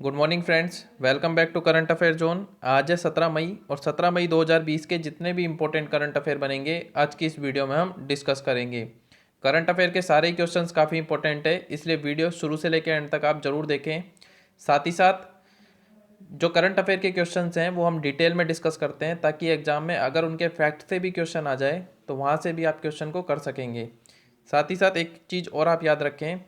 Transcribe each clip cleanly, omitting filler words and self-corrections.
Good morning friends, welcome back to current affair zone. आज है 17 मई और 17 मई 2020 के जितने भी इंपॉर्टेंट करंट अफेयर बनेंगे आज की इस वीडियो में हम डिस्कस करेंगे। करंट अफेयर के सारे ही क्वेश्चंस काफ़ी इंपॉर्टेंट है, इसलिए वीडियो शुरू से लेकर एंड तक आप जरूर देखें। साथ ही साथ जो करंट अफेयर के क्वेश्चंस हैं वो हम डिटेल में डिस्कस करते हैं, ताकि एग्जाम में अगर उनके फैक्ट से भी क्वेश्चन आ जाए तो वहाँ से भी आप क्वेश्चन को कर सकेंगे। साथ ही साथ एक चीज़ और आप याद रखें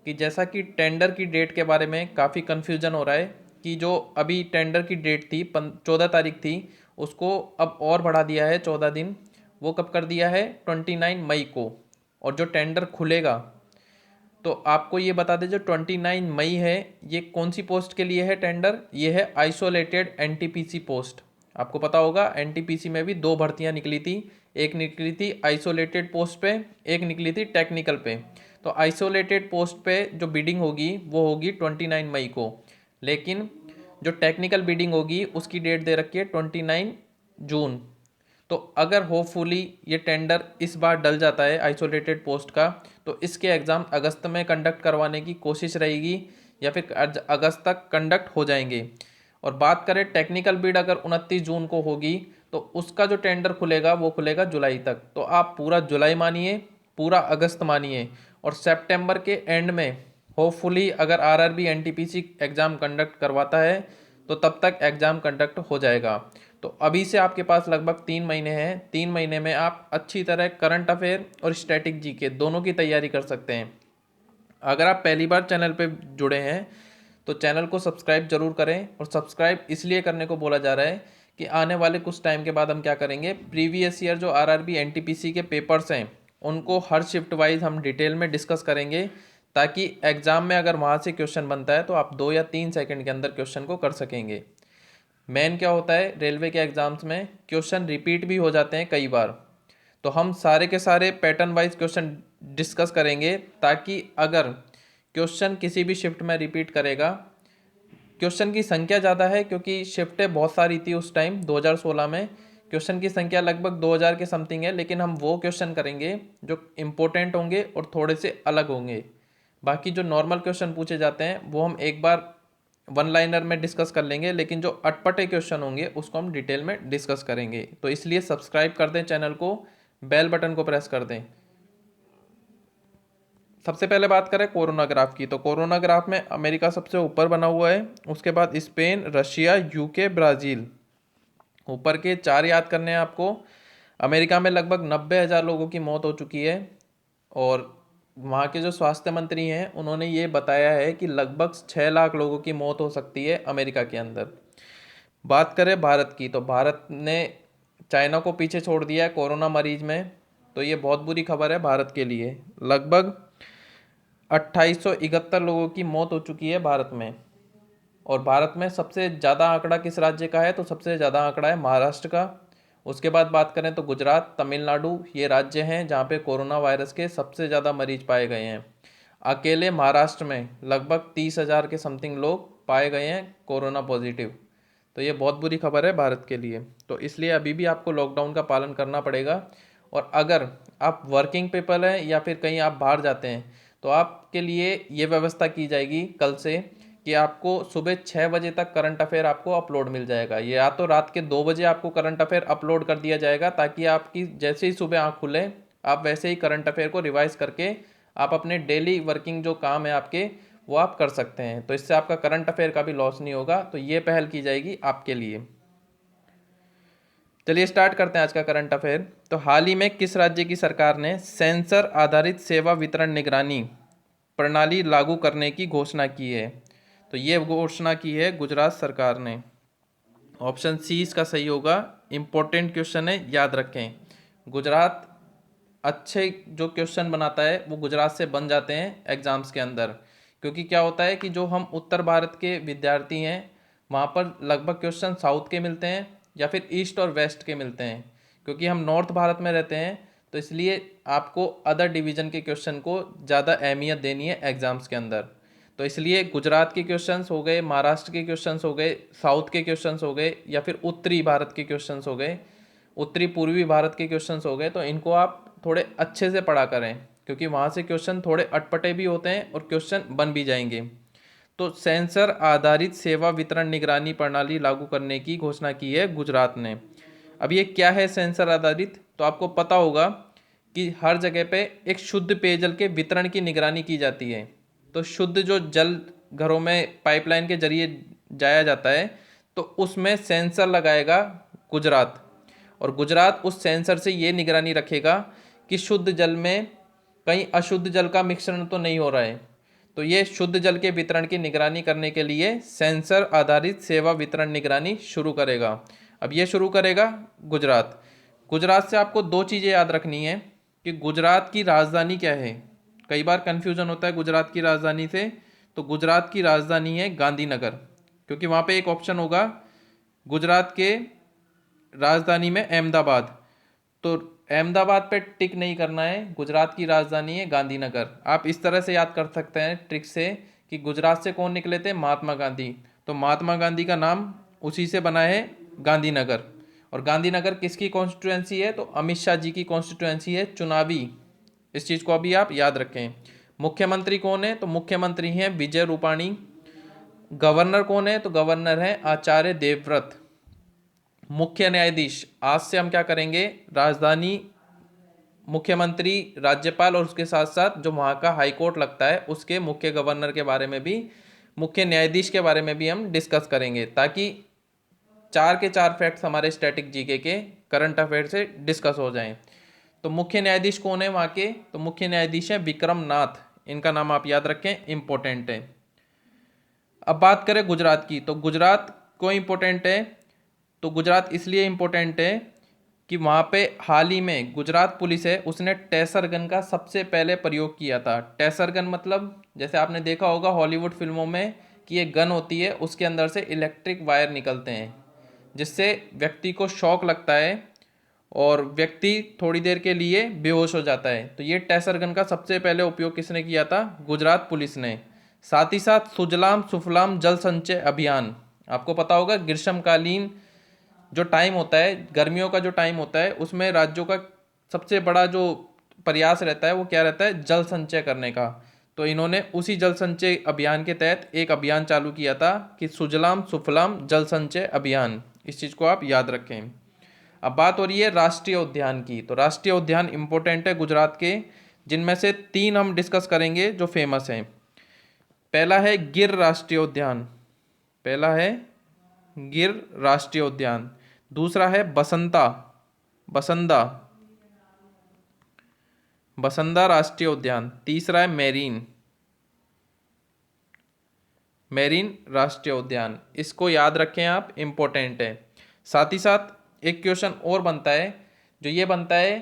कि जैसा कि टेंडर की डेट के बारे में काफ़ी कन्फ्यूजन हो रहा है कि जो अभी टेंडर की डेट थी 14 तारीख थी, उसको अब और बढ़ा दिया है 14 दिन। वो कब कर दिया है? 29 मई को। और जो टेंडर खुलेगा, तो आपको ये बता दें, जो 29 मई है ये कौन सी पोस्ट के लिए है टेंडर? ये है आइसोलेटेड एनटीपीसी पोस्ट। आपको पता होगा एनटीपीसी में भी दो भर्तियां निकली थी, एक निकली थी आइसोलेटेड पोस्ट पे, एक निकली थी टेक्निकल पे। तो आइसोलेटेड पोस्ट पे जो बिडिंग होगी वो होगी 29 मई को, लेकिन जो टेक्निकल बिडिंग होगी उसकी डेट दे रखी है 29 जून। तो अगर होपफुली ये टेंडर इस बार डल जाता है आइसोलेटेड पोस्ट का, तो इसके एग्ज़ाम अगस्त में कंडक्ट करवाने की कोशिश रहेगी या फिर अगस्त तक कंडक्ट हो जाएंगे। और बात करें टेक्निकल बिड, अगर 29 जून को होगी तो उसका जो टेंडर खुलेगा वो खुलेगा जुलाई तक। तो आप पूरा जुलाई मानिए, पूरा अगस्त मानिए, और सितंबर के एंड में होपफुली अगर आरआरबी एनटीपीसी एग्ज़ाम कंडक्ट करवाता है तो तब तक एग्ज़ाम कंडक्ट हो जाएगा। तो अभी से आपके पास लगभग 3 महीने हैं। 3 महीने में आप अच्छी तरह करंट अफेयर और स्टैटिक जीके दोनों की तैयारी कर सकते हैं। अगर आप पहली बार चैनल पे जुड़े हैं तो चैनल को सब्सक्राइब जरूर करें। और सब्सक्राइब इसलिए करने को बोला जा रहा है कि आने वाले कुछ टाइम के बाद हम क्या करेंगे, प्रीवियस ईयर जो आरआरबी एनटीपीसी के पेपर्स हैं उनको हर शिफ्ट वाइज हम डिटेल में डिस्कस करेंगे, ताकि एग्ज़ाम में अगर वहाँ से क्वेश्चन बनता है तो आप 2 या 3 सेकंड के अंदर क्वेश्चन को कर सकेंगे। मेन क्या होता है, रेलवे के एग्ज़ाम्स में क्वेश्चन रिपीट भी हो जाते हैं कई बार। तो हम सारे के सारे पैटर्न वाइज क्वेश्चन डिस्कस करेंगे, ताकि अगर क्वेश्चन किसी भी शिफ्ट में रिपीट करेगा, क्वेश्चन की संख्या ज़्यादा है क्योंकि शिफ्टें बहुत सारी थी उस टाइम 2016 में, क्वेश्चन की संख्या लगभग 2000 के समथिंग है, लेकिन हम वो क्वेश्चन करेंगे जो इम्पोर्टेंट होंगे और थोड़े से अलग होंगे। बाकी जो नॉर्मल क्वेश्चन पूछे जाते हैं वो हम एक बार वन लाइनर में डिस्कस कर लेंगे, लेकिन जो अटपटे क्वेश्चन होंगे उसको हम डिटेल में डिस्कस करेंगे। तो इसलिए सब्सक्राइब कर दें चैनल को, बेल बटन को प्रेस कर दें। सबसे पहले बात करें कोरोना ग्राफ की, तो कोरोना ग्राफ में अमेरिका सबसे ऊपर बना हुआ है, उसके बाद स्पेन, रशिया, यूके, ब्राज़ील। ऊपर के चार याद करने हैं आपको। अमेरिका में लगभग 90,000 लोगों की मौत हो चुकी है, और वहाँ के जो स्वास्थ्य मंत्री हैं उन्होंने ये बताया है कि लगभग 6 लाख लोगों की मौत हो सकती है अमेरिका के अंदर। बात करें भारत की, तो भारत ने चाइना को पीछे छोड़ दिया है कोरोना मरीज में। तो ये बहुत बुरी खबर है भारत के लिए। लगभग 2871 लोगों की मौत हो चुकी है भारत में। और भारत में सबसे ज़्यादा आंकड़ा किस राज्य का है? तो सबसे ज़्यादा आंकड़ा है महाराष्ट्र का। उसके बाद बात करें तो गुजरात, तमिलनाडु, ये राज्य हैं जहाँ पे कोरोना वायरस के सबसे ज़्यादा मरीज पाए गए हैं। अकेले महाराष्ट्र में लगभग 30,000 के समथिंग लोग पाए गए हैं कोरोना पॉजिटिव। तो ये बहुत बुरी खबर है भारत के लिए। तो इसलिए अभी भी आपको लॉकडाउन का पालन करना पड़ेगा। और अगर आप वर्किंग पीपल हैं या फिर कहीं आप बाहर जाते हैं तो आपके लिए ये व्यवस्था की जाएगी कल से कि आपको सुबह 6 बजे तक करंट अफेयर आपको अपलोड मिल जाएगा। ये या तो रात के 2 बजे आपको करंट अफेयर अपलोड कर दिया जाएगा, ताकि आपकी जैसे ही सुबह आँख खुले आप वैसे ही करंट अफेयर को रिवाइज करके आप अपने डेली वर्किंग जो काम है आपके वो आप कर सकते हैं। तो इससे आपका करंट अफेयर का भी लॉस नहीं होगा। तो ये पहल की जाएगी आपके लिए। चलिए स्टार्ट करते हैं आज का करंट अफेयर। तो हाल ही में किस राज्य की सरकार ने सेंसर आधारित सेवा वितरण निगरानी प्रणाली लागू करने की घोषणा की है? तो ये घोषणा की है गुजरात सरकार ने। ऑप्शन सी इसका सही होगा। इंपॉर्टेंट क्वेश्चन है, याद रखें। गुजरात अच्छे जो क्वेश्चन बनाता है वो गुजरात से बन जाते हैं एग्जाम्स के अंदर। क्योंकि क्या होता है कि जो हम उत्तर भारत के विद्यार्थी हैं वहाँ पर लगभग क्वेश्चन साउथ के मिलते हैं या फिर ईस्ट और वेस्ट के मिलते हैं। क्योंकि हम नॉर्थ भारत में रहते हैं तो इसलिए आपको अदर डिवीज़न के क्वेश्चन को ज़्यादा अहमियत देनी है एग्ज़ाम्स के अंदर। तो इसलिए गुजरात के क्वेश्चंस हो गए, महाराष्ट्र के क्वेश्चंस हो गए, साउथ के क्वेश्चंस हो गए, या फिर उत्तरी भारत के क्वेश्चंस हो गए, उत्तरी पूर्वी भारत के क्वेश्चंस हो गए, तो इनको आप थोड़े अच्छे से पढ़ा करें, क्योंकि वहाँ से क्वेश्चन थोड़े अटपटे भी होते हैं और क्वेश्चन बन भी जाएंगे। तो सेंसर आधारित सेवा वितरण निगरानी प्रणाली लागू करने की घोषणा की है गुजरात ने। अब ये क्या है सेंसर आधारित? तो आपको पता होगा कि हर जगह पे एक शुद्ध पेयजल के वितरण की निगरानी की जाती है। तो शुद्ध जो जल घरों में पाइपलाइन के जरिए जाया जाता है, तो उसमें सेंसर लगाएगा गुजरात। और गुजरात उस सेंसर से ये निगरानी रखेगा कि शुद्ध जल में कहीं अशुद्ध जल का मिश्रण तो नहीं हो रहा है। तो ये शुद्ध जल के वितरण की निगरानी करने के लिए सेंसर आधारित सेवा वितरण निगरानी शुरू करेगा। अब ये शुरू करेगा गुजरात। गुजरात से आपको दो चीज़ें याद रखनी है कि गुजरात की राजधानी क्या है। कई बार कन्फ्यूजन होता है गुजरात की राजधानी से। तो गुजरात की राजधानी है गांधीनगर, क्योंकि वहाँ पे एक ऑप्शन होगा गुजरात के राजधानी में अहमदाबाद। तो अहमदाबाद पे टिक नहीं करना है, गुजरात की राजधानी है गांधीनगर। आप इस तरह से याद कर सकते हैं ट्रिक से कि गुजरात से कौन निकले थे? महात्मा गांधी। तो महात्मा गांधी का नाम उसी से बना है गांधीनगर। और गांधीनगर किसकी कॉन्स्टिट्यूएंसी है? तो अमित शाह जी की कॉन्स्टिट्यूएंसी है, चुनावी। इस चीज़ को अभी आप याद रखें। मुख्यमंत्री कौन है? तो मुख्यमंत्री हैं विजय रूपाणी। गवर्नर कौन है? तो गवर्नर है आचार्य देवव्रत। मुख्य न्यायाधीश, आज से हम क्या करेंगे, राजधानी, मुख्यमंत्री, राज्यपाल और उसके साथ साथ जो वहाँ का हाई कोर्ट लगता है उसके मुख्य गवर्नर के बारे में भी, मुख्य न्यायाधीश के बारे में भी हम डिस्कस करेंगे, ताकि चार के चार फैक्ट्स हमारे स्टैटिक जीके के करंट अफेयर से डिस्कस हो जाएं। तो मुख्य न्यायाधीश कौन है वहाँ के? तो मुख्य न्यायाधीश है विक्रम नाथ। इनका नाम आप याद रखें, इंपॉर्टेंट है। अब बात करें गुजरात की, तो गुजरात क्यों इंपॉर्टेंट है? तो गुजरात इसलिए इम्पोर्टेंट है कि वहाँ पे हाल ही में गुजरात पुलिस है उसने टेसर गन का सबसे पहले प्रयोग किया था। टेसर गन मतलब जैसे आपने देखा होगा हॉलीवुड फिल्मों में कि ये गन होती है, उसके अंदर से इलेक्ट्रिक वायर निकलते हैं जिससे व्यक्ति को शॉक लगता है और व्यक्ति थोड़ी देर के लिए बेहोश हो जाता है। तो ये टेसर गन का सबसे पहले उपयोग किसने किया था? गुजरात पुलिस ने। साथ ही साथ सुजलाम सुफलाम जल संचय अभियान, आपको पता होगा ग्रीष्मकालीन जो टाइम होता है, गर्मियों का जो टाइम होता है, उसमें राज्यों का सबसे बड़ा जो प्रयास रहता है वो क्या रहता है? जल संचय करने का। तो इन्होंने उसी जल संचय अभियान के तहत एक अभियान चालू किया था कि सुजलाम सुफलाम जल संचय अभियान। इस चीज़ को आप याद रखें। अब बात हो रही है राष्ट्रीय उद्यान की। तो राष्ट्रीय उद्यान इंपॉर्टेंट है गुजरात के, जिनमें से तीन हम डिस्कस करेंगे जो फेमस हैं। पहला है गिर राष्ट्रीय उद्यान, पहला है गिर राष्ट्रीय उद्यान। दूसरा है बसंदा बसंदा राष्ट्रीय उद्यान। तीसरा है मेरीन राष्ट्रीय उद्यान। इसको याद रखें आप, इंपॉर्टेंट है। साथ ही साथ एक क्वेश्चन और बनता है, जो ये बनता है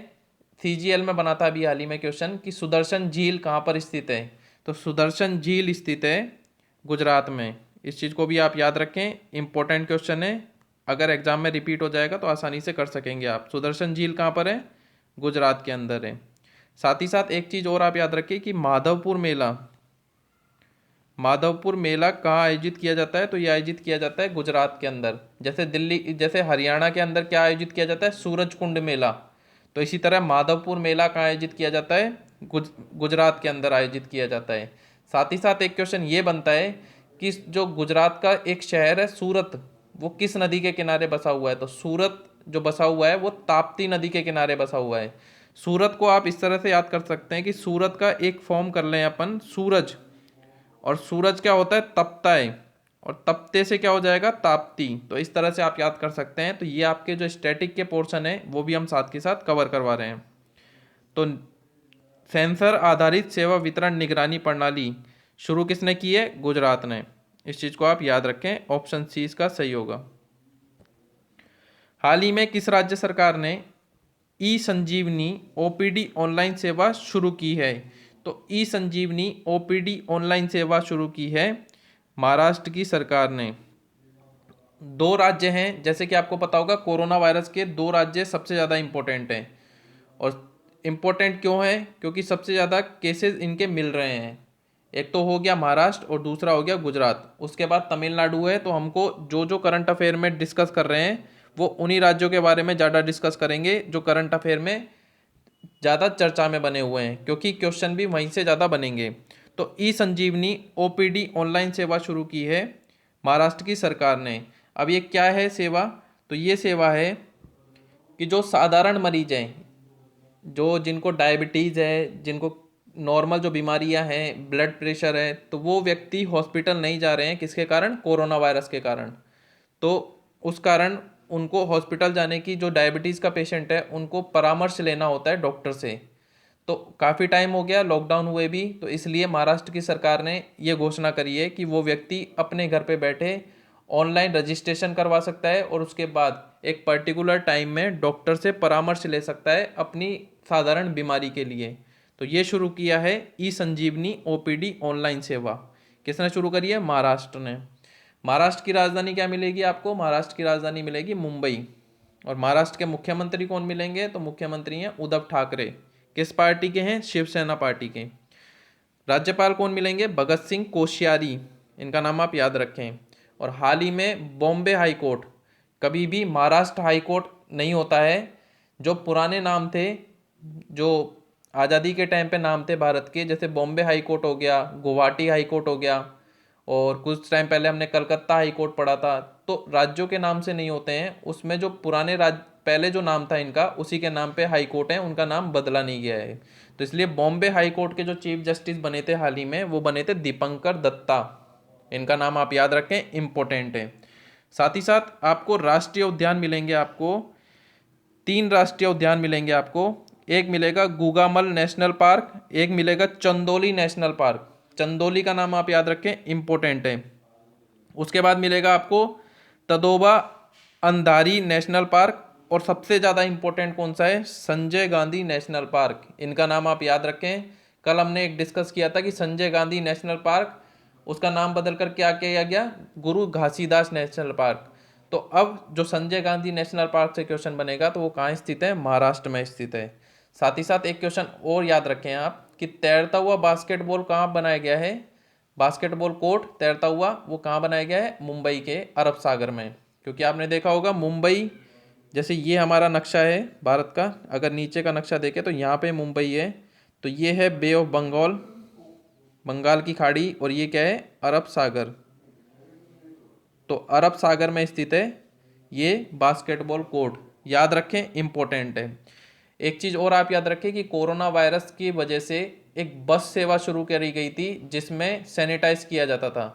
सीजीएल में बना था अभी हाल ही में क्वेश्चन, कि सुदर्शन झील कहाँ पर स्थित है? तो सुदर्शन झील स्थित है गुजरात में। इस चीज़ को भी आप याद रखें, इंपॉर्टेंट क्वेश्चन है। अगर एग्जाम में रिपीट हो जाएगा तो आसानी से कर सकेंगे आप। सुदर्शन झील कहाँ पर है? गुजरात के अंदर है। साथ ही साथ एक चीज़ और आप याद रखें कि माधवपुर मेला कहाँ आयोजित किया जाता है? तो ये आयोजित किया जाता है गुजरात के अंदर। जैसे हरियाणा के अंदर क्या आयोजित किया जाता है? सूरज कुंड मेला। तो इसी तरह माधवपुर मेला कहाँ आयोजित किया जाता है? गुजरात के अंदर आयोजित किया जाता है। साथ ही साथ एक क्वेश्चन ये बनता है कि जो गुजरात का एक शहर है सूरत, वो किस नदी के किनारे बसा हुआ है? तो सूरत जो बसा हुआ है वो ताप्ती नदी के किनारे बसा हुआ है। सूरत को आप इस तरह से याद कर सकते हैं कि सूरत का एक फॉर्म कर लें अपन सूरज, और सूरज क्या होता है? तपता है, और तपते से क्या हो जाएगा? ताप्ती। तो इस तरह से आप याद कर सकते हैं। तो ये आपके जो स्टैटिक के पोर्शन है वो भी हम साथ के साथ कवर करवा रहे हैं। तो सेंसर आधारित सेवा वितरण निगरानी प्रणाली शुरू किसने की है? गुजरात ने। इस चीज़ को आप याद रखें, ऑप्शन सी इसका सही होगा। हाल ही में किस राज्य सरकार ने ई संजीवनी ओपीडी ऑनलाइन सेवा शुरू की है? तो ई संजीवनी ओपीडी ऑनलाइन सेवा शुरू की है महाराष्ट्र की सरकार ने। दो राज्य हैं, जैसे कि आपको पता होगा कोरोना वायरस के दो राज्य सबसे ज़्यादा इम्पोर्टेंट हैं। और इम्पोर्टेंट क्यों है? क्योंकि सबसे ज़्यादा केसेस इनके मिल रहे हैं। एक तो हो गया महाराष्ट्र और दूसरा हो गया गुजरात। उसके बाद तमिलनाडु है। तो हमको जो जो करंट अफेयर में डिस्कस कर रहे हैं वो उन्हीं राज्यों के बारे में ज़्यादा डिस्कस करेंगे जो करंट अफेयर में ज़्यादा चर्चा में बने हुए हैं, क्योंकि क्वेश्चन भी वहीं से ज़्यादा बनेंगे। तो ई संजीवनी ओपीडी ऑनलाइन सेवा शुरू की है महाराष्ट्र की सरकार ने। अब ये क्या है सेवा? तो ये सेवा है कि जो साधारण मरीज हैं, जो जिनको डायबिटीज़ है, जिनको नॉर्मल जो बीमारियां हैं, ब्लड प्रेशर है, तो वो व्यक्ति हॉस्पिटल नहीं जा रहे हैं। किसके कारण? कोरोना वायरस के कारण। तो उस कारण उनको हॉस्पिटल जाने की, जो डायबिटीज़ का पेशेंट है उनको परामर्श लेना होता है डॉक्टर से। तो काफ़ी टाइम हो गया लॉकडाउन हुए भी, तो इसलिए महाराष्ट्र की सरकार ने ये घोषणा करी है कि वो व्यक्ति अपने घर पे बैठे ऑनलाइन रजिस्ट्रेशन करवा सकता है और उसके बाद एक पर्टिकुलर टाइम में डॉक्टर से परामर्श ले सकता है अपनी साधारण बीमारी के लिए। तो ये शुरू किया है ई संजीवनी ओपीडी ऑनलाइन सेवा। किसने शुरू करी है? महाराष्ट्र ने। महाराष्ट्र की राजधानी क्या मिलेगी आपको? महाराष्ट्र की राजधानी मिलेगी मुंबई। और महाराष्ट्र के मुख्यमंत्री कौन मिलेंगे? तो मुख्यमंत्री हैं उद्धव ठाकरे। किस पार्टी के हैं? शिवसेना पार्टी के। राज्यपाल कौन मिलेंगे? भगत सिंह कोश्यारी। इनका नाम आप याद रखें। और हाल ही में बॉम्बे हाई कोर्ट, कभी भी महाराष्ट्र हाई कोर्ट नहीं होता है। जो पुराने नाम थे, जो आज़ादी के टाइम पे नाम थे भारत के, जैसे बॉम्बे हाई कोर्ट हो गया, गुवाहाटी हाई कोर्ट हो गया, और कुछ टाइम पहले हमने कलकत्ता हाई कोर्ट पढ़ा था। तो राज्यों के नाम से नहीं होते हैं, उसमें जो पुराने पहले जो नाम था इनका, उसी के नाम पे हाई कोर्ट है, उनका नाम बदला नहीं गया है। तो इसलिए बॉम्बे हाई कोर्ट के जो चीफ जस्टिस बने थे हाल ही में, वो बने थे दीपंकर दत्ता। इनका नाम आप याद रखें, इंपॉर्टेंट है। साथ ही साथ आपको राष्ट्रीय उद्यान मिलेंगे। आपको 3 राष्ट्रीय उद्यान मिलेंगे आपको। एक मिलेगा गुगामल नेशनल पार्क, एक मिलेगा चंदोली नेशनल पार्क। चंदोली का नाम आप याद रखें, इंपॉर्टेंट है। उसके बाद मिलेगा आपको तदोबा अंधारी नेशनल पार्क, और सबसे ज़्यादा इंपॉर्टेंट कौन सा है? Sanjay Gandhi national park. इनका नाम आप याद रखें। कल हमने एक डिस्कस किया था कि संजय गांधी नेशनल पार्क, उसका नाम बदलकर क्या किया गया? गुरु घासीदास नेशनल पार्क। तो अब जो संजय गांधी नेशनल पार्क से क्वेश्चन बनेगा तो वो कहाँ स्थित है? महाराष्ट्र में स्थित है। साथ ही साथ एक क्वेश्चन और याद रखें आप कि तैरता हुआ बास्केटबॉल कहाँ बनाया गया है? बास्केटबॉल कोर्ट तैरता हुआ वो कहाँ बनाया गया है? मुंबई के अरब सागर में। क्योंकि आपने देखा होगा मुंबई, जैसे ये हमारा नक्शा है भारत का, अगर नीचे का नक्शा देखें तो यहाँ पे मुंबई है, तो ये है बे ऑफ बंगाल, बंगाल की खाड़ी, और ये क्या है? अरब सागर। तो अरब सागर में स्थित है ये बास्केटबॉल कोर्ट। याद रखें, इंपॉर्टेंट है। एक चीज़ और आप याद रखें कि कोरोना वायरस की वजह से एक बस सेवा शुरू करी गई थी जिसमें सैनिटाइज किया जाता था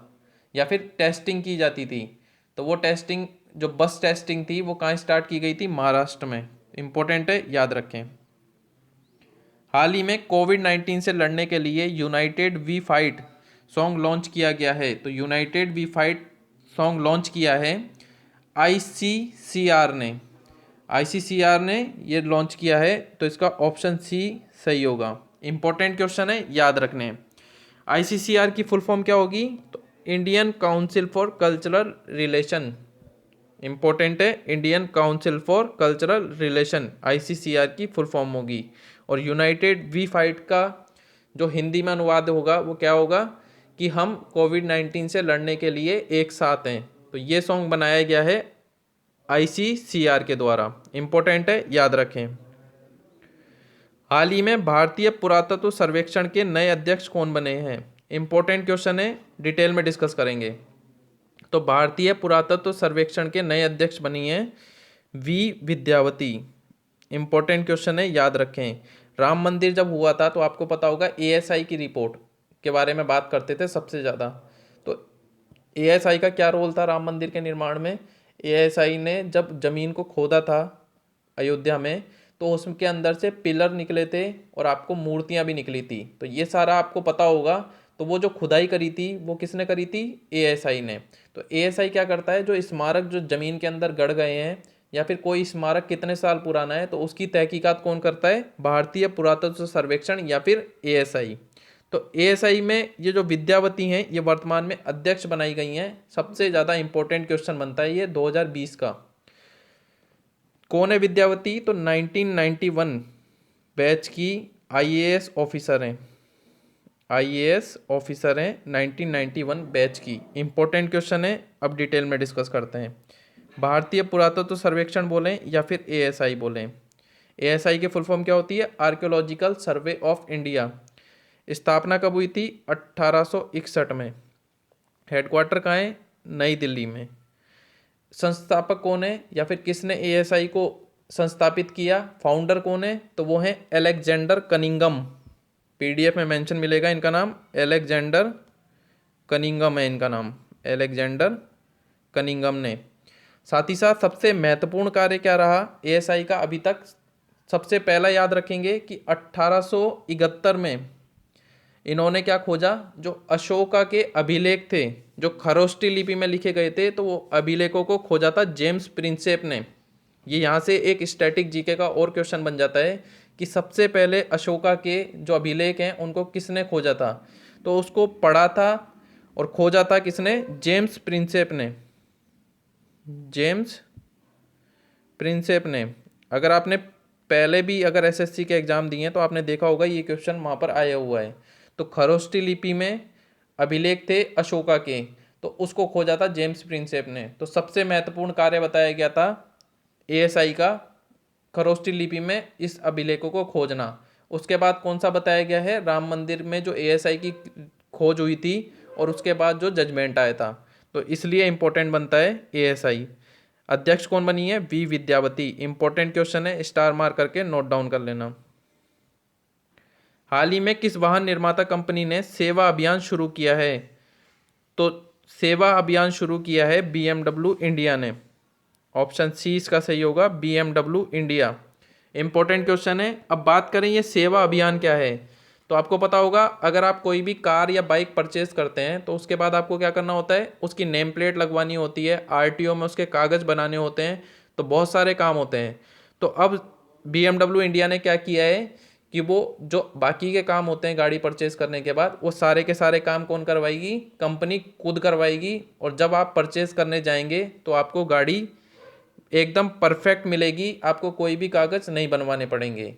या फिर टेस्टिंग की जाती थी। तो वो टेस्टिंग, जो बस टेस्टिंग थी, वो कहाँ स्टार्ट की गई थी? महाराष्ट्र में। इंपॉर्टेंट है, याद रखें। हाल ही में कोविड-19 से लड़ने के लिए united we fight song launch किया गया है। तो united we fight song launch किया है आईसीसीआर ने। आईसीसीआर ने ये लॉन्च किया है, तो इसका ऑप्शन सी सही होगा। इंपॉर्टेंट क्वेश्चन है, याद रखने। आईसीसीआर की फुल फॉर्म क्या होगी? तो Indian council for cultural relation. Important है, Indian council for cultural relation ICCR की फुल फॉर्म होगी। और यूनाइटेड वी फाइट का जो हिंदी में अनुवाद होगा वो क्या होगा? कि हम कोविड-19 से लड़ने के लिए एक साथ हैं। तो ये सॉन्ग बनाया गया है आईसीसीआर के द्वारा। इंपॉर्टेंट है, याद रखें। हाल ही में भारतीय पुरातत्व सर्वेक्षण के नए अध्यक्ष कौन बने हैं? इंपॉर्टेंट क्वेश्चन है, डिटेल में डिस्कस करेंगे। तो भारतीय पुरातत्व सर्वेक्षण के नए अध्यक्ष बनी हैं वी विद्यावती। इंपॉर्टेंट क्वेश्चन है, याद रखें। राम मंदिर जब हुआ था तो आपको पता होगा एएसआई की रिपोर्ट के बारे में बात करते थे सबसे ज़्यादा। तो एएसआई का क्या रोल था राम मंदिर के निर्माण में? एएसआई ने जब ज़मीन को खोदा था अयोध्या में, तो उसके अंदर से पिलर निकले थे और आपको मूर्तियां भी निकली थी। तो ये सारा आपको पता होगा। तो वो जो खुदाई करी थी वो किसने करी थी? एएसआई ने। तो एएसआई क्या करता है? जो स्मारक जो ज़मीन के अंदर गड़ गए हैं या फिर कोई स्मारक कितने साल पुराना है, तो उसकी तहकीकात कौन करता है? भारतीय पुरातत्व सर्वेक्षण या फिर एएसआई। तो एएसआई में ये जो विद्यावती हैं ये वर्तमान में अध्यक्ष बनाई गई हैं। सबसे ज़्यादा इंपॉर्टेंट क्वेश्चन बनता है ये 2020 का। कौन है विद्यावती? तो 1991 बैच की आईएएस ऑफिसर हैं। आईएएस ऑफिसर हैं 1991 बैच की। इंपॉर्टेंट क्वेश्चन है, अब डिटेल में डिस्कस करते हैं। भारतीय पुरातत्व सर्वेक्षण बोलें या फिर एएसआई बोलें। एएसआई की फुल फॉर्म क्या होती है? Archaeological survey of India. स्थापना कब हुई थी? 1861 में। हेडक्वार्टर कहाँ है? नई दिल्ली में। संस्थापक कौन है या फिर किसने एएसआई को संस्थापित किया? फाउंडर कौन है? तो वो है अलेक्जेंडर कनिंघम। पीडीएफ में मेंशन मिलेगा इनका नाम, अलेक्जेंडर कनिंघम है इनका नाम, अलेक्जेंडर कनिंघम ने। साथ ही साथ सबसे महत्वपूर्ण कार्य क्या रहा एएसआई का अभी तक? सबसे पहला याद रखेंगे कि 1871 में इन्होंने क्या खोजा? जो अशोका के अभिलेख थे जो खरोष्टी लिपि में लिखे गए थे, तो वो अभिलेखों को खोजा था जेम्स प्रिंसेप ने। ये यहाँ से एक स्टैटिक जीके का और क्वेश्चन बन जाता है कि सबसे पहले अशोका के जो अभिलेख हैं उनको किसने खोजा था? तो उसको पढ़ा था और खोजा था किसने? जेम्स प्रिंसेप ने। जेम्स प्रिंसेप ने। अगर आपने पहले भी अगर एसएससी के एग्जाम दिए हैं तो आपने देखा होगा ये क्वेश्चन वहाँ पर आया हुआ है। तो खरोष्टी लिपि में अभिलेख थे अशोका के, तो उसको खोजा था जेम्स प्रिंसेप ने। तो सबसे महत्वपूर्ण कार्य बताया गया था एएसआई का खरोष्टी लिपि में इस अभिलेखों को खोजना। उसके बाद कौन सा बताया गया है? राम मंदिर में जो एएसआई की खोज हुई थी और उसके बाद जो जजमेंट आया था। तो इसलिए इंपॉर्टेंट बनता है एएसआई। अध्यक्ष कौन बनी है? वी विद्यावती। इंपॉर्टेंट क्वेश्चन है, स्टार मार्क करके नोट डाउन कर लेना। हाल ही में किस वाहन निर्माता कंपनी ने सेवा अभियान शुरू किया है? तो सेवा अभियान शुरू किया है BMW इंडिया ने। ऑप्शन सी इसका सही होगा, BMW इंडिया। इंपॉर्टेंट क्वेश्चन है। अब बात करें ये सेवा अभियान क्या है, तो आपको पता होगा अगर आप कोई भी कार या बाइक परचेज करते हैं तो उसके बाद आपको क्या करना होता है? उसकी नेम प्लेट लगवानी होती है, आरटीओ में उसके कागज़ बनाने होते हैं, तो बहुत सारे काम होते हैं। तो अब BMW इंडिया ने क्या किया है कि वो जो बाकी के काम होते हैं गाड़ी परचेज करने के बाद, वो सारे के सारे काम कौन करवाएगी? कंपनी खुद करवाएगी। और जब आप परचेज करने जाएंगे तो आपको गाड़ी एकदम परफेक्ट मिलेगी, आपको कोई भी कागज़ नहीं बनवाने पड़ेंगे।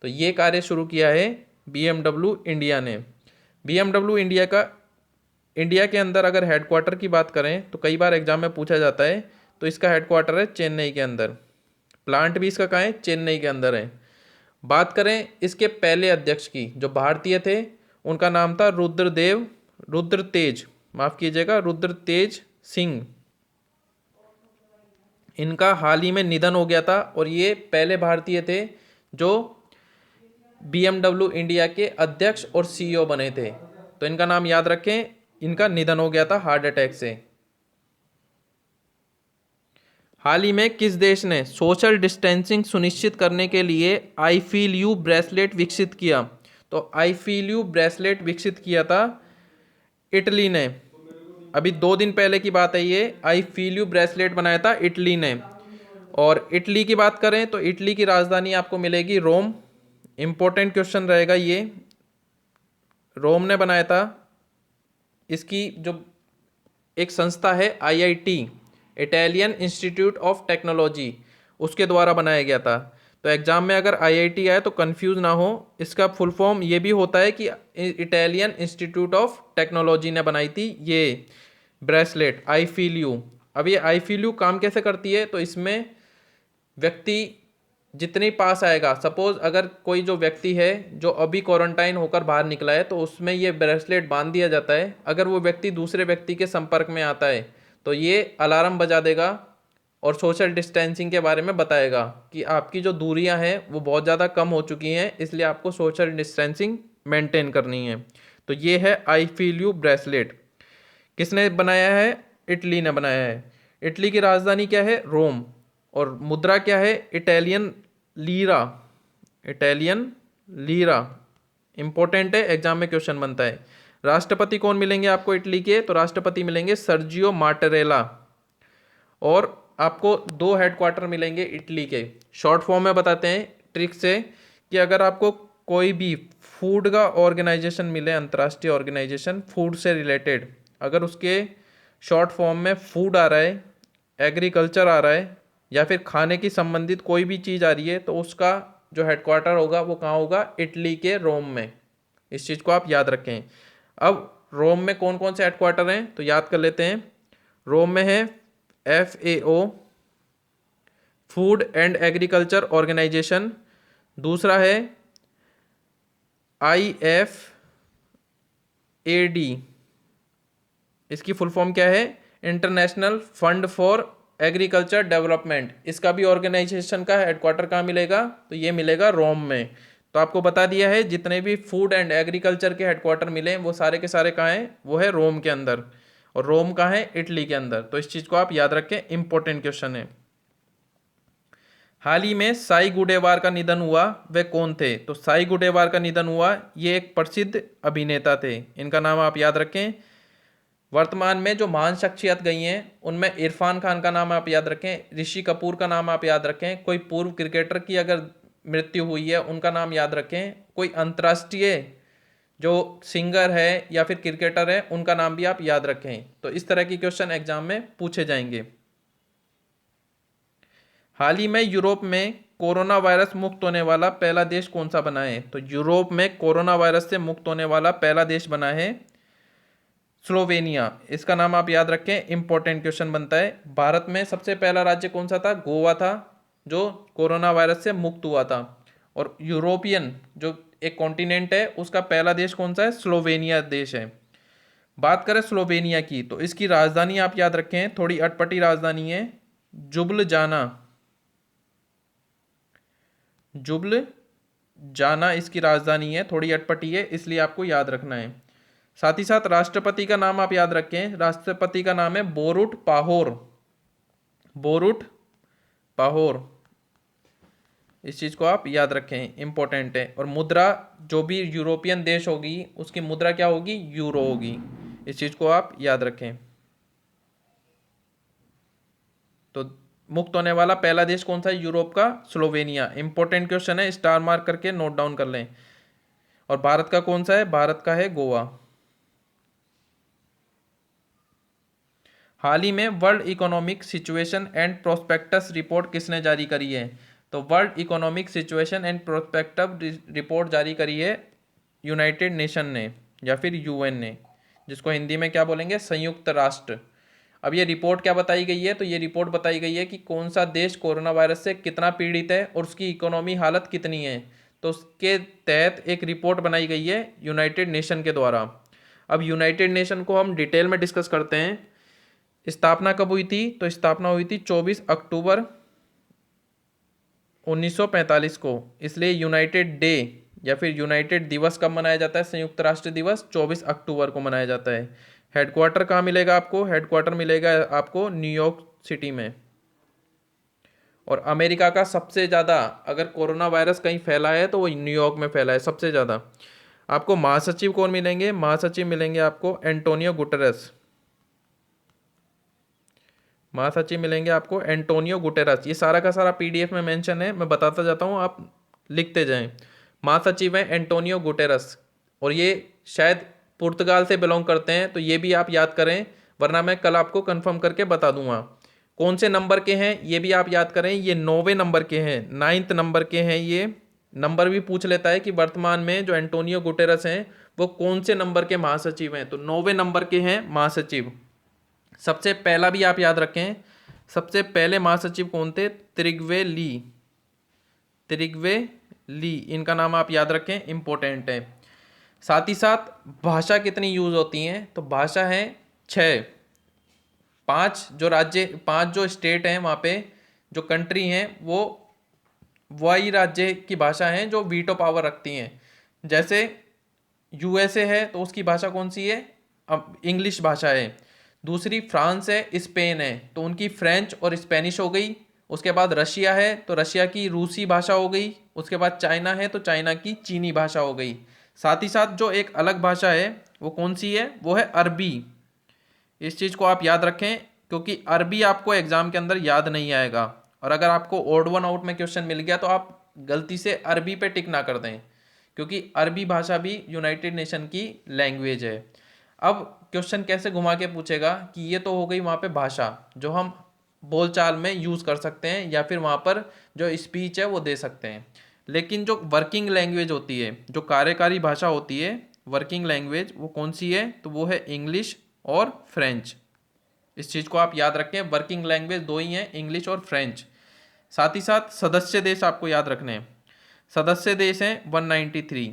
तो ये कार्य शुरू किया है BMW इंडिया ने। BMW इंडिया का इंडिया के अंदर अगर हेडक्वार्टर की बात करें तो कई बार एग्जाम में पूछा जाता है, तो इसका हेडक्वार्टर है चेन्नई के अंदर। प्लांट भी इसका कहाँ है? चेन्नई के अंदर है। बात करें इसके पहले अध्यक्ष की, जो भारतीय थे, उनका नाम था रुद्रतेज, माफ़ कीजिएगा, रुद्रतेज सिंह। इनका हाल ही में निधन हो गया था और ये पहले भारतीय थे जो BMW इंडिया के अध्यक्ष और CEO बने थे। तो इनका नाम याद रखें, इनका निधन हो गया था हार्ट अटैक से। हाल ही में किस देश ने सोशल डिस्टेंसिंग सुनिश्चित करने के लिए आई फील यू ब्रेसलेट विकसित किया? तो आई फील यू ब्रेसलेट विकसित किया था इटली ने। अभी 2 दिन पहले की बात है ये। आई फील यू ब्रेसलेट बनाया था इटली ने। और इटली की बात करें तो इटली की राजधानी आपको मिलेगी रोम। इंपॉर्टेंट क्वेश्चन रहेगा ये, रोम ने बनाया था। इसकी जो एक संस्था है IIT, Italian institute of technology, उसके द्वारा बनाया गया था। तो एग्जाम में अगर IIT आए तो कंफ्यूज ना हो, इसका फुल फॉर्म ये भी होता है कि इटालियन इंस्टीट्यूट ऑफ टेक्नोलॉजी ने बनाई थी ये ब्रेसलेट आई फील यू। अब ये आई फील यू काम कैसे करती है? तो इसमें व्यक्ति जितने पास आएगा, सपोज अगर कोई जो व्यक्ति है जो अभी क्वारंटाइन होकर बाहर निकला है, तो उसमें ये ब्रेसलेट बांध दिया जाता है। अगर वो व्यक्ति दूसरे व्यक्ति के संपर्क में आता है तो ये अलार्म बजा देगा और सोशल डिस्टेंसिंग के बारे में बताएगा कि आपकी जो दूरियां हैं वो बहुत ज़्यादा कम हो चुकी हैं, इसलिए आपको सोशल डिस्टेंसिंग मेंटेन करनी है। तो ये है आई फील यू ब्रेसलेट। किसने बनाया है? इटली ने बनाया है। इटली की राजधानी क्या है? रोम। और मुद्रा क्या है? Italian lira. Italian lira important है, एग्जाम में क्वेश्चन बनता है। राष्ट्रपति कौन मिलेंगे आपको इटली के? तो राष्ट्रपति मिलेंगे सर्जियो माटेरेला। और आपको 2 हेडक्वार्टर मिलेंगे इटली के। शॉर्ट फॉर्म में बताते हैं ट्रिक से कि अगर आपको कोई भी फूड का ऑर्गेनाइजेशन मिले, अंतर्राष्ट्रीय ऑर्गेनाइजेशन फूड से रिलेटेड, अगर उसके शॉर्ट फॉर्म में फूड आ रहा है, एग्रीकल्चर आ रहा है, या फिर खाने की संबंधित कोई भी चीज़ आ रही है, तो उसका जो हेडक्वार्टर होगा वो कहाँ होगा? इटली के रोम में। इस चीज़ को आप याद रखें। अब रोम में कौन कौन से हेडक्वार्टर हैं तो याद कर लेते हैं। रोम में है FAO, food and agriculture organisation. दूसरा है इसकी फुल फॉर्म क्या है? International fund for agriculture development. इसका भी ऑर्गेनाइजेशन का हेडक्वार्टर कहाँ मिलेगा? तो ये मिलेगा रोम में। तो आपको बता दिया है जितने भी फूड एंड एग्रीकल्चर के हेडक्वार्टर मिले वो सारे के सारे कहाँ हैं? वो है रोम के अंदर। और रोम कहाँ है? इटली के अंदर। तो इस चीज़ को आप याद रखें, इंपॉर्टेंट क्वेश्चन है। हाल ही में साई गुडेवार का निधन हुआ, वे कौन थे? तो साई गुडेवार का निधन हुआ, ये एक प्रसिद्ध अभिनेता थे। इनका नाम आप याद रखें। वर्तमान में जो महान शख्सियत गई हैं उनमें इरफान खान का नाम आप याद रखें, ऋषि कपूर का नाम आप याद रखें, कोई पूर्व क्रिकेटर की अगर मृत्यु हुई है उनका नाम याद रखें, कोई अंतर्राष्ट्रीय जो सिंगर है या फिर क्रिकेटर है उनका नाम भी आप याद रखें। तो इस तरह की क्वेश्चन एग्जाम में पूछे जाएंगे। हाल ही में यूरोप में कोरोना वायरस मुक्त होने वाला पहला देश कौन सा बना है? तो यूरोप में कोरोना वायरस से मुक्त होने वाला पहला देश बना है स्लोवेनिया। इसका नाम आप याद रखें, इंपॉर्टेंट क्वेश्चन बनता है। भारत में सबसे पहला राज्य कौन सा था? गोवा था, जो कोरोना वायरस से मुक्त हुआ था। और यूरोपियन जो एक कॉन्टिनेंट है उसका पहला देश कौन सा है? स्लोवेनिया देश है। बात करें स्लोवेनिया की तो इसकी राजधानी आप याद रखें, थोड़ी अटपटी राजधानी है, जुब्लजाना। जुब्लजाना इसकी राजधानी है, थोड़ी अटपटी है इसलिए आपको याद रखना है। साथ ही साथ राष्ट्रपति का नाम आप याद रखें, राष्ट्रपति का नाम है बोरुट पाहोर। बोरुट पाहोर, इस चीज़ को आप याद रखें, इंपॉर्टेंट है। और मुद्रा जो भी यूरोपियन देश होगी उसकी मुद्रा क्या होगी? यूरो होगी। इस चीज़ को आप याद रखें। तो मुक्त होने वाला पहला देश कौन सा है यूरोप का? स्लोवेनिया। इंपॉर्टेंट क्वेश्चन है, स्टार मार्क करके नोट डाउन कर लें। और भारत का कौन सा है? भारत का है गोवा। हाल ही में world economic situation and prospectus report किसने जारी करी है? तो world economic situation and prospectus report जारी करी है यूनाइटेड नेशन ने या फिर यूएन ने, जिसको हिंदी में क्या बोलेंगे? संयुक्त राष्ट्र। अब ये रिपोर्ट क्या बताई गई है? तो ये रिपोर्ट बताई गई है कि कौन सा देश कोरोना वायरस से कितना पीड़ित है और उसकी इकोनॉमी हालत कितनी है। तो उसके तहत एक रिपोर्ट बनाई गई है यूनाइटेड नेशन के द्वारा। अब यूनाइटेड नेशन को हम डिटेल में डिस्कस करते हैं। स्थापना कब हुई थी? तो स्थापना हुई थी 24 अक्टूबर 1945 को। इसलिए यूनाइटेड डे या फिर यूनाइटेड दिवस कब मनाया जाता है? संयुक्त राष्ट्र दिवस 24 अक्टूबर को मनाया जाता है। हेडक्वार्टर कहाँ मिलेगा आपको? हेडक्वार्टर मिलेगा आपको न्यूयॉर्क सिटी में। और अमेरिका का सबसे ज़्यादा अगर कोरोना वायरस कहीं फैला है तो वो न्यूयॉर्क में फैला है सबसे ज़्यादा। आपको महासचिव कौन मिलेंगे? महासचिव मिलेंगे आपको एंटोनियो गुटेरेस। महासचिव मिलेंगे आपको एंटोनियो गुटेरस। ये सारा का सारा पीडीएफ में मेंशन है, मैं बताता जाता हूँ, आप लिखते जाएं। महासचिव है एंटोनियो गुटेरस और ये शायद पुर्तगाल से बिलोंग करते हैं, तो ये भी आप याद करें वरना मैं कल आपको कंफर्म करके बता दूंगा। कौन से नंबर के हैं ये भी आप याद करें, ये 9वें नंबर के हैं, 9th नंबर के हैं। ये नंबर भी पूछ लेता है कि वर्तमान में जो एंटोनियो गुटेरस हैं वो कौन से नंबर के महासचिव हैं, तो 9वें नंबर के हैं महासचिव। सबसे पहला भी आप याद रखें, सबसे पहले महासचिव कौन थे? त्रिग्वे ली। त्रिग्वे ली, इनका नाम आप याद रखें, इंपॉर्टेंट है। साथ ही साथ भाषा कितनी यूज होती हैं? तो भाषा है 6। 5 जो स्टेट हैं वहाँ पे जो कंट्री हैं वो वही राज्य की भाषा हैं जो वीटो पावर रखती हैं। जैसे यूएसए है तो उसकी भाषा कौन सी है? अब इंग्लिश भाषा है। दूसरी फ्रांस है, स्पेन है तो उनकी फ्रेंच और स्पेनिश हो गई। उसके बाद रशिया है तो रशिया की रूसी भाषा हो गई। उसके बाद चाइना है तो चाइना की चीनी भाषा हो गई। साथ ही साथ जो एक अलग भाषा है वो कौन सी है? वो है अरबी। इस चीज़ को आप याद रखें क्योंकि अरबी आपको एग्जाम के अंदर याद नहीं आएगा, और अगर आपको ओड वन आउट में क्वेश्चन मिल गया तो आप गलती से अरबी पे टिक ना कर दें, क्योंकि अरबी भाषा भी यूनाइटेड नेशन की लैंग्वेज है। अब क्वेश्चन कैसे घुमा के पूछेगा कि ये तो हो गई वहाँ पे भाषा जो हम बोलचाल में यूज़ कर सकते हैं या फिर वहाँ पर जो स्पीच है वो दे सकते हैं, लेकिन जो वर्किंग लैंग्वेज होती है, जो कार्यकारी भाषा होती है, वर्किंग लैंग्वेज वो कौन सी है? तो वो है इंग्लिश और फ्रेंच। इस चीज़ को आप याद रखें, वर्किंग लैंग्वेज दो ही हैं, इंग्लिश और फ्रेंच। साथ ही साथ सदस्य देश आपको याद रखने हैं। सदस्य देश हैं 193।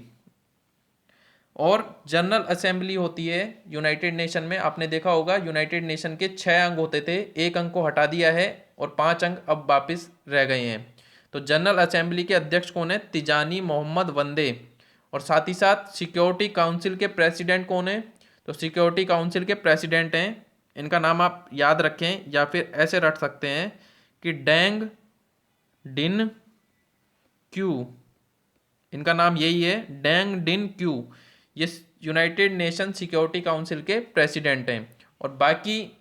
और जनरल असेंबली होती है यूनाइटेड नेशन में। आपने देखा होगा यूनाइटेड नेशन के 6 अंग होते थे, एक अंग को हटा दिया है और 5 अंग अब वापस रह गए हैं। तो जनरल असेंबली के अध्यक्ष कौन है? तिजानी मोहम्मद वंदे। और साथ ही साथ सिक्योरिटी काउंसिल के प्रेसिडेंट कौन है? तो सिक्योरिटी काउंसिल के प्रेसिडेंट हैं, इनका नाम आप याद रखें या फिर ऐसे रख सकते हैं कि डेंग डिन क्यू। इनका नाम यही है, डेंग डिन क्यू। ये यूनाइटेड नेशन सिक्योरिटी काउंसिल के प्रेसिडेंट हैं। और बाकी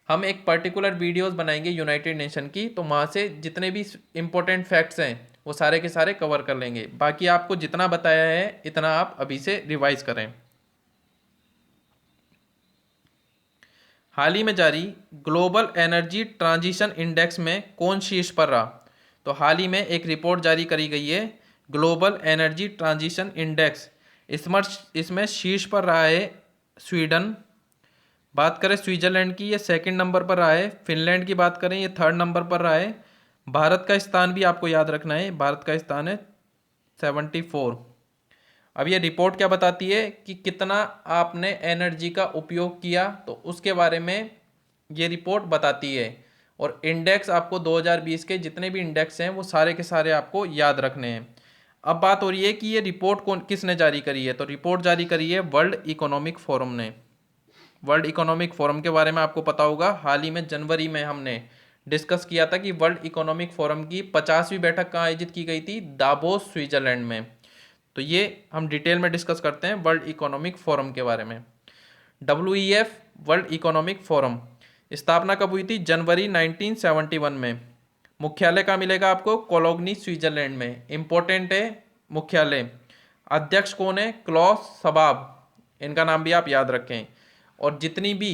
हम एक पर्टिकुलर वीडियोस बनाएंगे यूनाइटेड नेशन की, तो वहाँ से जितने भी इंपॉर्टेंट फैक्ट्स हैं वो सारे के सारे कवर कर लेंगे। बाकी आपको जितना बताया है इतना आप अभी से रिवाइज करें। हाल ही में जारी ग्लोबल एनर्जी ट्रांजिशन इंडेक्स में कौन शीर्ष पर रहा? तो हाल ही में एक रिपोर्ट जारी करी गई है, ग्लोबल एनर्जी ट्रांजिशन इंडेक्स। इसमें शीर्ष पर रहा है स्वीडन। बात करें स्विट्जरलैंड की, ये सेकंड नंबर पर रहा है। फिनलैंड की बात करें, ये थर्ड नंबर पर रहा है। भारत का स्थान भी आपको याद रखना है, भारत का स्थान है 74। अब ये रिपोर्ट क्या बताती है कि कितना आपने एनर्जी का उपयोग किया, तो उसके बारे में ये रिपोर्ट बताती है। और इंडेक्स आपको 2020 के जितने भी इंडेक्स हैं वो सारे के सारे आपको याद रखने हैं। अब बात हो रही है कि ये रिपोर्ट किसने जारी करी है? तो रिपोर्ट जारी करी है वर्ल्ड इकोनॉमिक फोरम ने। वर्ल्ड इकोनॉमिक फोरम के बारे में आपको पता होगा, हाल ही में जनवरी में हमने डिस्कस किया था कि वर्ल्ड इकोनॉमिक फोरम की 50वीं बैठक कहाँ आयोजित की गई थी? दावोस स्विट्जरलैंड में। तो ये हम डिटेल में डिस्कस करते हैं वर्ल्ड इकोनॉमिक फोरम के बारे में। WEF वर्ल्ड इकोनॉमिक फोरम स्थापना कब हुई थी? जनवरी 1971 में। मुख्यालय कहाँ मिलेगा आपको? कोलोग्नी स्विट्जरलैंड में। इंपॉर्टेंट है मुख्यालय। अध्यक्ष कौन है? क्लॉस शवाब। इनका नाम भी आप याद रखें। और जितनी भी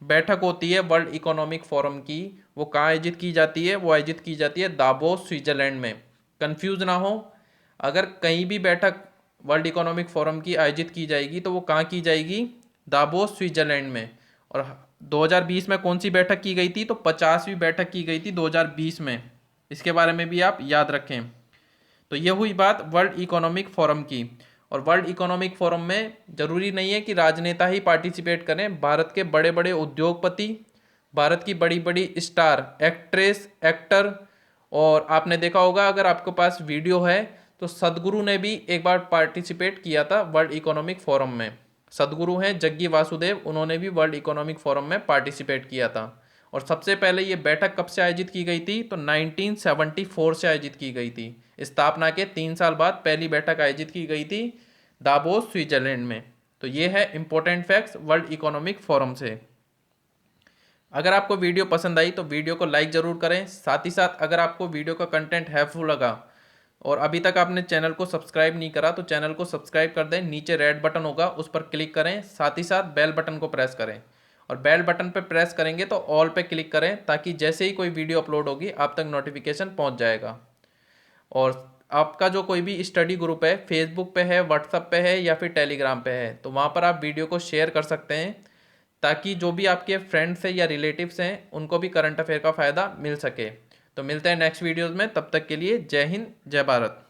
बैठक होती है वर्ल्ड इकोनॉमिक फोरम की वो कहाँ आयोजित की जाती है? वो आयोजित की जाती है दावोस स्विट्जरलैंड में। कंफ्यूज ना हो, अगर कहीं भी बैठक वर्ल्ड इकोनॉमिक फोरम की आयोजित की जाएगी तो वो कहाँ की जाएगी? दावोस स्विट्जरलैंड में। और 2020 में कौन सी बैठक की गई थी? तो 50वीं बैठक की गई थी 2020 में। इसके बारे में भी आप याद रखें। तो ये हुई बात वर्ल्ड इकोनॉमिक फोरम की। और वर्ल्ड इकोनॉमिक फोरम में जरूरी नहीं है कि राजनेता ही पार्टिसिपेट करें, भारत के बड़े बड़े उद्योगपति, भारत की बड़ी बड़ी स्टार एक्ट्रेस एक्टर। और आपने देखा होगा, अगर आपके पास वीडियो है तो सदगुरु ने भी एक बार पार्टिसिपेट किया था वर्ल्ड इकोनॉमिक फोरम में। सदगुरु हैं जग्गी वासुदेव, उन्होंने भी वर्ल्ड इकोनॉमिक फोरम में पार्टिसिपेट किया था। और सबसे पहले ये बैठक कब से आयोजित की गई थी? तो 1974 से आयोजित की गई थी। स्थापना के 3 साल बाद पहली बैठक आयोजित की गई थी दावोस स्विट्जरलैंड में। तो ये है important facts world economic forum से। अगर आपको वीडियो पसंद आई तो वीडियो को लाइक ज़रूर करें। साथ ही साथ अगर आपको वीडियो का कंटेंट हेल्पफुल लगा और अभी तक आपने चैनल को सब्सक्राइब नहीं करा तो चैनल को सब्सक्राइब कर दें। नीचे रेड बटन होगा, उस पर क्लिक करें। साथ ही साथ बेल बटन को प्रेस करें। और बेल बटन पर प्रेस करेंगे तो ऑल पे क्लिक करें, ताकि जैसे ही कोई वीडियो अपलोड होगी आप तक नोटिफिकेशन पहुंच जाएगा। और आपका जो कोई भी स्टडी ग्रुप है, फेसबुक पे है, व्हाट्सएप पे है या फिर टेलीग्राम पे है, तो वहाँ पर आप वीडियो को शेयर कर सकते हैं, ताकि जो भी आपके फ्रेंड्स हैं या रिलेटिव्स हैं उनको भी करंट अफेयर का फ़ायदा मिल सके। तो मिलते हैं नेक्स्ट वीडियोज़ में, तब तक के लिए जय हिंद जय भारत।